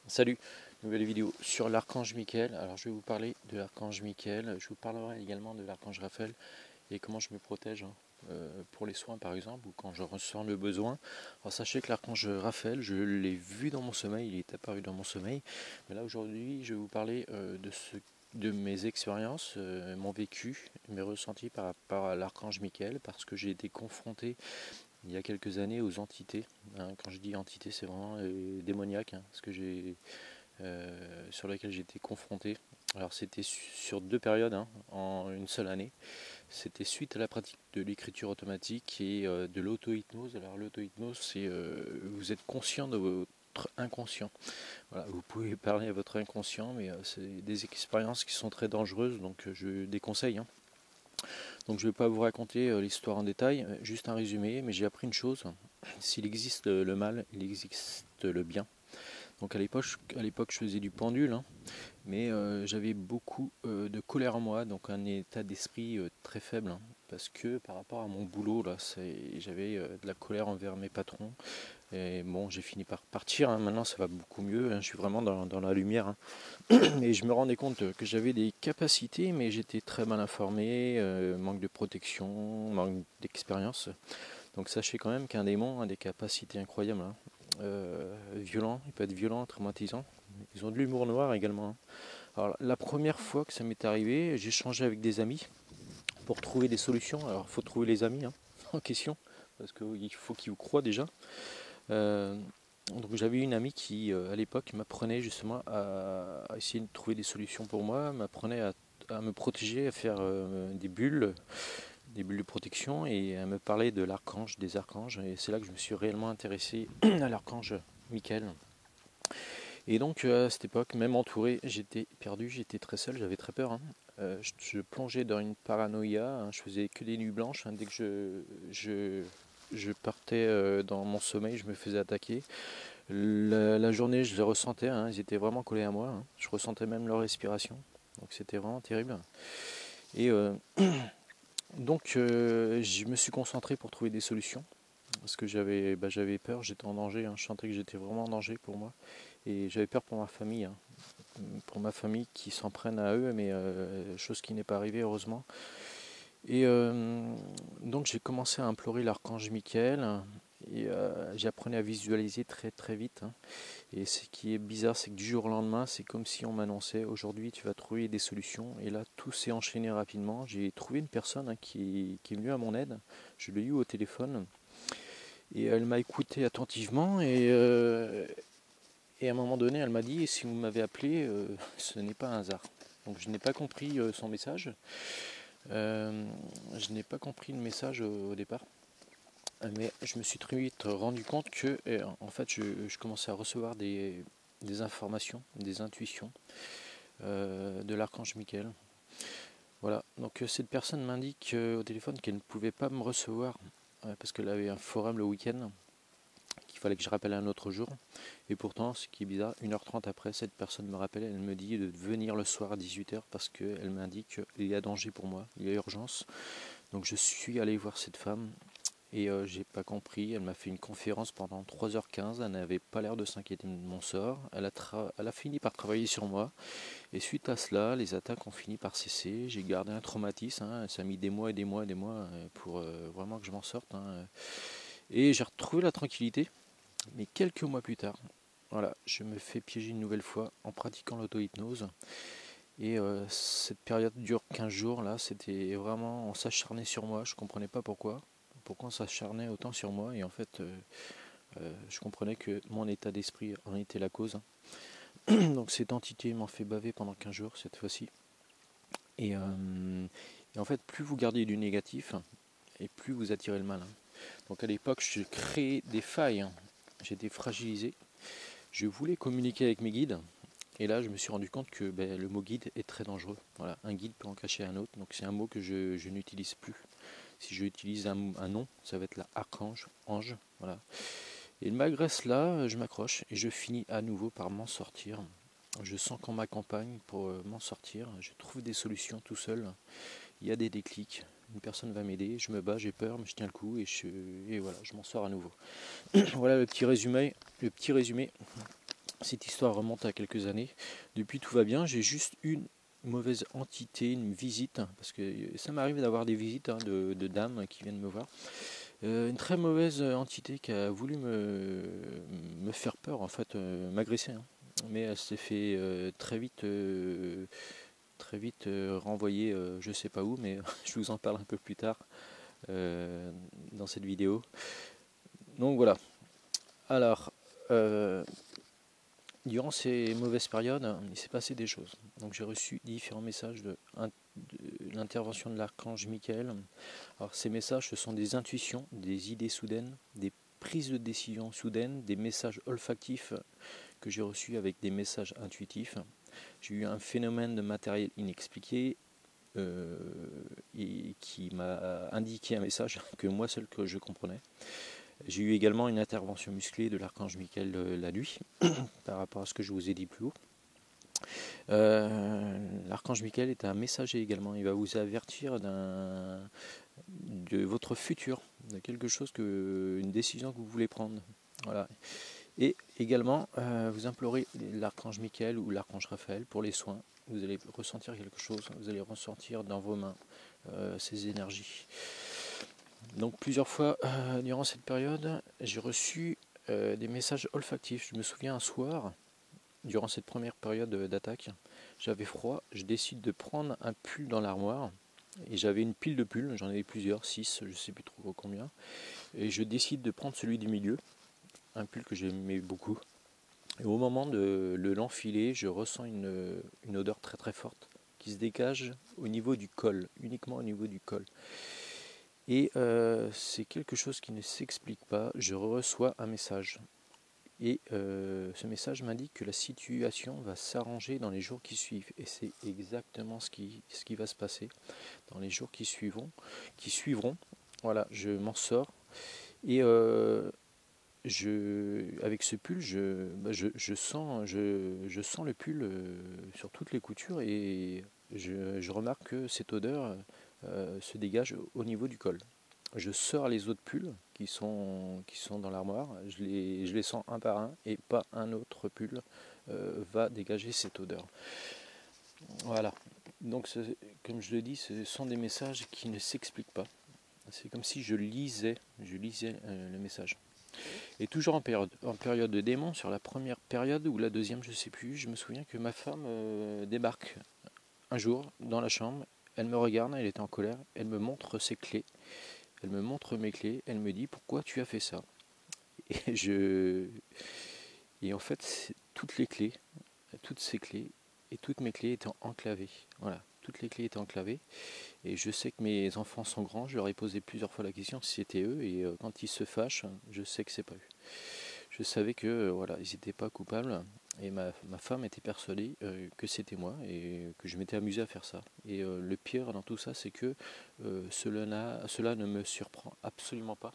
Salut, nouvelle vidéo sur l'archange Michael. Alors je vais vous parler de l'archange Michael, je vous parlerai également de l'archange Raphaël et comment je me protège pour les soins par exemple ou quand je ressens le besoin. Alors sachez que l'archange Raphaël, je l'ai vu dans mon sommeil, il est apparu dans mon sommeil. Mais là aujourd'hui je vais vous parler de mes expériences, mon vécu, mes ressentis par rapport à l'archange Michael parce que j'ai été confronté il y a quelques années aux entités. Quand je dis entités, c'est vraiment démoniaque, parce que sur laquelle j'ai été confronté. Alors c'était sur deux périodes, en une seule année. C'était suite à la pratique de l'écriture automatique et de l'auto-hypnose. Alors l'auto-hypnose, c'est vous êtes conscient de votre inconscient. Voilà, vous pouvez parler à votre inconscient, mais c'est des expériences qui sont très dangereuses, donc je déconseille. Donc je ne vais pas vous raconter l'histoire en détail, juste un résumé, mais j'ai appris une chose. S'il existe le mal, il existe le bien. Donc à l'époque, je faisais du pendule, mais j'avais beaucoup de colère en moi, donc un état d'esprit très faible, parce que par rapport à mon boulot, là, j'avais de la colère envers mes patrons. Et bon, j'ai fini par partir, maintenant ça va beaucoup mieux, je suis vraiment dans la lumière. Et je me rendais compte que j'avais des capacités, mais j'étais très mal informé, manque de protection, manque d'expérience. Donc sachez quand même qu'un démon a des capacités incroyables, violent, il peut être violent, traumatisant. Ils ont de l'humour noir également. Alors la première fois que ça m'est arrivé, j'ai échangé avec des amis pour trouver des solutions. Alors il faut trouver les amis en question, parce qu'il faut qu'ils vous croient déjà. Euh, donc j'avais une amie qui à l'époque m'apprenait justement à essayer de trouver des solutions pour moi, m'apprenait à me protéger, à faire des bulles de protection, et elle me parlait de l'archange, des archanges, et c'est là que je me suis réellement intéressé à l'archange Michael. Et donc à cette époque, même entouré, j'étais perdu, j'étais très seul, j'avais très peur. Je plongeais dans une paranoïa, je faisais que des nuits blanches. Dès que je partais dans mon sommeil, je me faisais attaquer. La journée, je les ressentais, ils étaient vraiment collés à moi. Je ressentais même leur respiration. Donc c'était vraiment terrible. Et je me suis concentré pour trouver des solutions. Parce que j'avais peur, j'étais en danger. Je sentais que j'étais vraiment en danger pour moi. Et j'avais peur pour ma famille. Pour ma famille qui s'en prennent à eux, mais chose qui n'est pas arrivée heureusement. Et donc j'ai commencé à implorer l'archange Michael et j'apprenais à visualiser très très vite. Et ce qui est bizarre, c'est que du jour au lendemain, c'est comme si on m'annonçait aujourd'hui tu vas trouver des solutions. Et là, tout s'est enchaîné rapidement. J'ai trouvé une personne qui est venue à mon aide. Je l'ai eu au téléphone et elle m'a écouté attentivement et à un moment donné, elle m'a dit si vous m'avez appelé, ce n'est pas un hasard. Donc je n'ai pas compris son message. Je n'ai pas compris le message au départ. Mais je me suis très vite rendu compte que en fait je commençais à recevoir des informations, des intuitions de l'archange Michael. Voilà, donc cette personne m'indique au téléphone qu'elle ne pouvait pas me recevoir parce qu'elle avait un forum le week-end, qu'il fallait que je rappelle un autre jour. Et pourtant, ce qui est bizarre, 1h30 après, cette personne me rappelle, elle me dit de venir le soir à 18h parce qu'elle m'indique qu'il y a danger pour moi, il y a urgence. Donc je suis allé voir cette femme et j'ai pas compris. Elle m'a fait une conférence pendant 3h15. Elle n'avait pas l'air de s'inquiéter de mon sort. Elle a fini par travailler sur moi. Et suite à cela, les attaques ont fini par cesser. J'ai gardé un traumatisme. Ça a mis des mois et des mois et des mois pour vraiment que je m'en sorte. Et j'ai retrouvé la tranquillité. Mais quelques mois plus tard, voilà, je me fais piéger une nouvelle fois en pratiquant l'auto-hypnose. Et cette période dure 15 jours. Là, c'était vraiment, on s'acharnait sur moi. Je comprenais pas pourquoi. Pourquoi on s'acharnait autant sur moi. Et en fait, je comprenais que mon état d'esprit en était la cause. Donc cette entité m'en fait baver pendant 15 jours cette fois-ci. Et en fait, plus vous gardez du négatif, et plus vous attirez le mal. Donc à l'époque, je créais des failles. J'étais fragilisé. Je voulais communiquer avec mes guides. Et là, je me suis rendu compte que le mot guide est très dangereux. Voilà, un guide peut en cacher un autre. Donc c'est un mot que je n'utilise plus. Si je utilise un nom, ça va être la archange, ange. Voilà. Et malgré cela, je m'accroche et je finis à nouveau par m'en sortir. Je sens qu'on m'accompagne pour m'en sortir. Je trouve des solutions tout seul. Il y a des déclics. Une personne va m'aider. Je me bats, j'ai peur, mais je tiens le coup et voilà, je m'en sors à nouveau. Voilà le petit résumé. Cette histoire remonte à quelques années. Depuis, tout va bien. J'ai juste une mauvaise entité, une visite, parce que ça m'arrive d'avoir des visites de dames qui viennent me voir. Une très mauvaise entité qui a voulu me faire peur, en fait, m'agresser, hein. Mais elle s'est fait très vite renvoyer, je sais pas où, mais je vous en parle un peu plus tard dans cette vidéo. Donc voilà. Alors, durant ces mauvaises périodes, il s'est passé des choses. Donc j'ai reçu différents messages de l'intervention de l'archange Michael. Alors ces messages, ce sont des intuitions, des idées soudaines, des prises de décision soudaines, des messages olfactifs que j'ai reçus avec des messages intuitifs. J'ai eu un phénomène de matériel inexpliqué et qui m'a indiqué un message que moi seul que je comprenais. J'ai eu également une intervention musclée de l'archange Michael la nuit, par rapport à ce que je vous ai dit plus haut. L'archange Michael est un messager également. Il va vous avertir de votre futur, de quelque chose une décision que vous voulez prendre. Voilà. Et également, vous implorez l'archange Michael ou l'archange Raphaël pour les soins. Vous allez ressentir quelque chose. Vous allez ressentir dans vos mains ces énergies. Donc plusieurs fois durant cette période, j'ai reçu des messages olfactifs. Je me souviens un soir, durant cette première période d'attaque, j'avais froid. Je décide de prendre un pull dans l'armoire. Et j'avais une pile de pulls, j'en avais plusieurs, 6, je ne sais plus trop combien. Et je décide de prendre celui du milieu, un pull que j'aimais beaucoup. Et au moment de l'enfiler, je ressens une odeur très très forte qui se dégage au niveau du col, uniquement au niveau du col. Et c'est quelque chose qui ne s'explique pas. Je reçois un message. Et ce message m'indique que la situation va s'arranger dans les jours qui suivent. Et c'est exactement ce qui va se passer dans les jours qui suivront. Voilà, je m'en sors. Et avec ce pull, je sens le pull sur toutes les coutures et je remarque que cette odeur se dégage au niveau du col. Je sors les autres pulls qui sont dans l'armoire, je les sens un par un et pas un autre pull va dégager cette odeur. Voilà. Donc, comme je le dis, ce sont des messages qui ne s'expliquent pas. C'est comme si je lisais le message. Et toujours en période de démon, sur la première période ou la deuxième, je ne sais plus, je me souviens que ma femme débarque un jour dans la chambre, elle me regarde, elle est en colère, elle me montre ses clés, elle me montre mes clés, elle me dit pourquoi tu as fait ça. Et et en fait, toutes ces clés et toutes mes clés étaient enclavées. Voilà, toutes les clés étaient enclavées. Et je sais que mes enfants sont grands, je leur ai posé plusieurs fois la question si c'était eux, et quand ils se fâchent, je sais que c'est pas eux. Je savais que voilà, ils n'étaient pas coupables, et ma femme était persuadée que c'était moi, et que je m'étais amusé à faire ça. Et le pire dans tout ça, c'est que cela ne me surprend absolument pas.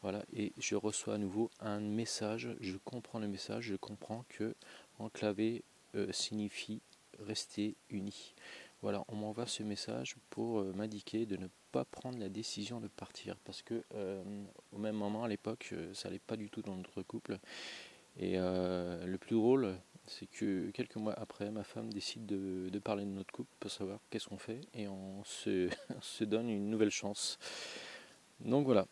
Voilà, et je reçois à nouveau un message, je comprends le message, je comprends que enclavé signifie rester uni. Voilà, on m'envoie ce message pour m'indiquer de ne pas prendre la décision de partir, parce que au même moment à l'époque, ça n'allait pas du tout dans notre couple. Et le plus drôle, c'est que quelques mois après, ma femme décide de parler de notre couple pour savoir qu'est-ce qu'on fait, et on on se donne une nouvelle chance. Donc voilà.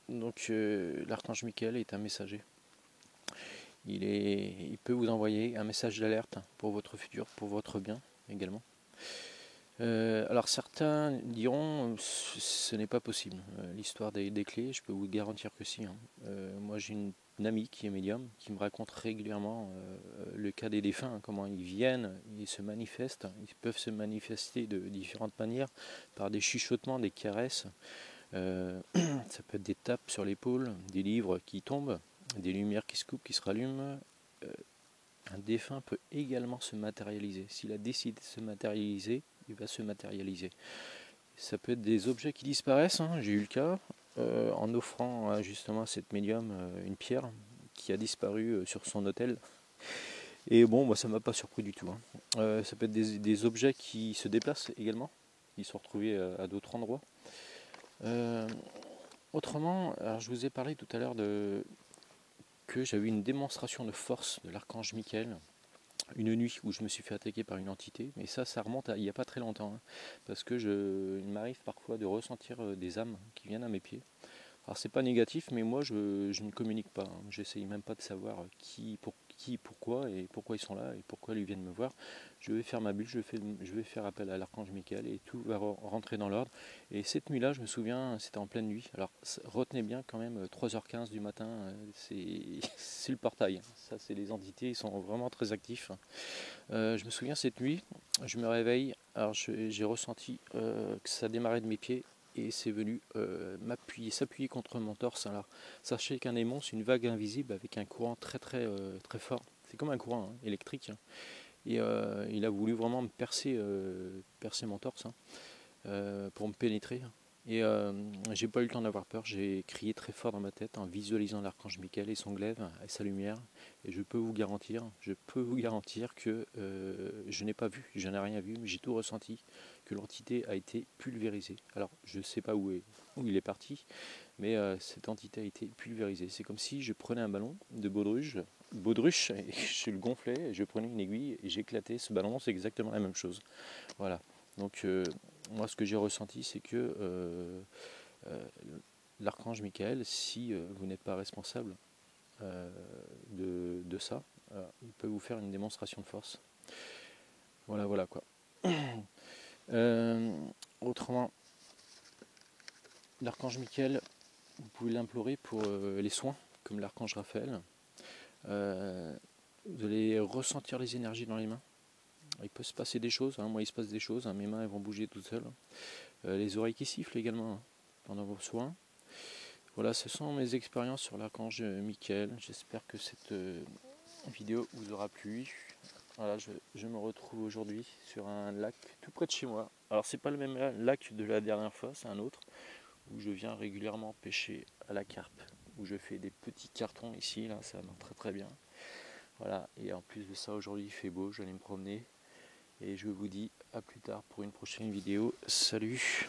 L'archange Michael est un messager. Il peut vous envoyer un message d'alerte pour votre futur, pour votre bien également. Alors certains diront ce n'est pas possible. L'histoire des clés, je peux vous garantir que si. Moi j'ai une amie qui est médium, qui me raconte régulièrement le cas des défunts, comment ils viennent, ils se manifestent. Ils peuvent se manifester de différentes manières, par des chuchotements, des caresses. Ça peut être des tapes sur l'épaule, des livres qui tombent, des lumières qui se coupent, qui se rallument. Un défunt peut également se matérialiser. S'il a décidé de se matérialiser, il va se matérialiser. Ça peut être des objets qui disparaissent. J'ai eu le cas en offrant justement à cette médium une pierre qui a disparu sur son autel. Et bon, moi ça m'a pas surpris du tout. Ça peut être des objets qui se déplacent également, qui sont retrouvés à d'autres endroits. Autrement, alors je vous ai parlé tout à l'heure que j'avais une démonstration de force de l'archange Michael une nuit où je me suis fait attaquer par une entité, mais ça remonte à il n'y a pas très longtemps, hein, parce que il m'arrive parfois de ressentir des âmes qui viennent à mes pieds. Alors c'est pas négatif, mais moi je ne communique pas, hein. J'essaye même pas de savoir pourquoi et pourquoi ils sont là et pourquoi ils viennent me voir. Je vais faire ma bulle, je vais faire appel à l'archange Michael et tout va rentrer dans l'ordre. Et cette nuit-là, je me souviens, c'était en pleine nuit. Alors retenez bien quand même 3h15 du matin, c'est le portail, hein. Ça c'est les entités, ils sont vraiment très actifs. Je me souviens cette nuit, je me réveille, alors j'ai ressenti que ça démarrait de mes pieds et c'est venu s'appuyer contre mon torse. Alors, sachez qu'un aimant, c'est une vague invisible avec un courant très fort. C'est comme un courant, hein, électrique, hein. Et il a voulu vraiment me percer mon torse, hein, pour me pénétrer. Et j'ai pas eu le temps d'avoir peur, j'ai crié très fort dans ma tête en visualisant l'archange Michael et son glaive et sa lumière. Et je peux vous garantir que je n'ai pas vu, je n'ai rien vu, mais j'ai tout ressenti, que l'entité a été pulvérisée. Alors je ne sais pas où il est parti, mais cette entité a été pulvérisée. C'est comme si je prenais un ballon de baudruche et je le gonflais, et je prenais une aiguille et j'éclatais ce ballon, c'est exactement la même chose. Voilà. Donc moi ce que j'ai ressenti c'est que euh, l'archange Michael, si vous n'êtes pas responsable de ça, il peut vous faire une démonstration de force. Voilà quoi. Euh, Autrement, l'archange Michael, vous pouvez l'implorer pour les soins, comme l'archange Raphaël. Vous allez ressentir les énergies dans les mains. Il peut se passer des choses, hein. Moi il se passe des choses, hein. Mes mains elles vont bouger toutes seules. Les oreilles qui sifflent également, hein, pendant vos soins. Voilà, ce sont mes expériences sur l'archange Michael. J'espère que cette vidéo vous aura plu. Voilà, je me retrouve aujourd'hui sur un lac tout près de chez moi. Alors c'est pas le même lac de la dernière fois, c'est un autre où je viens régulièrement pêcher à la carpe, où je fais des petits cartons ici, là ça marche très bien. Voilà, et en plus de ça aujourd'hui il fait beau, j'allais me promener et je vous dis à plus tard pour une prochaine vidéo. Salut!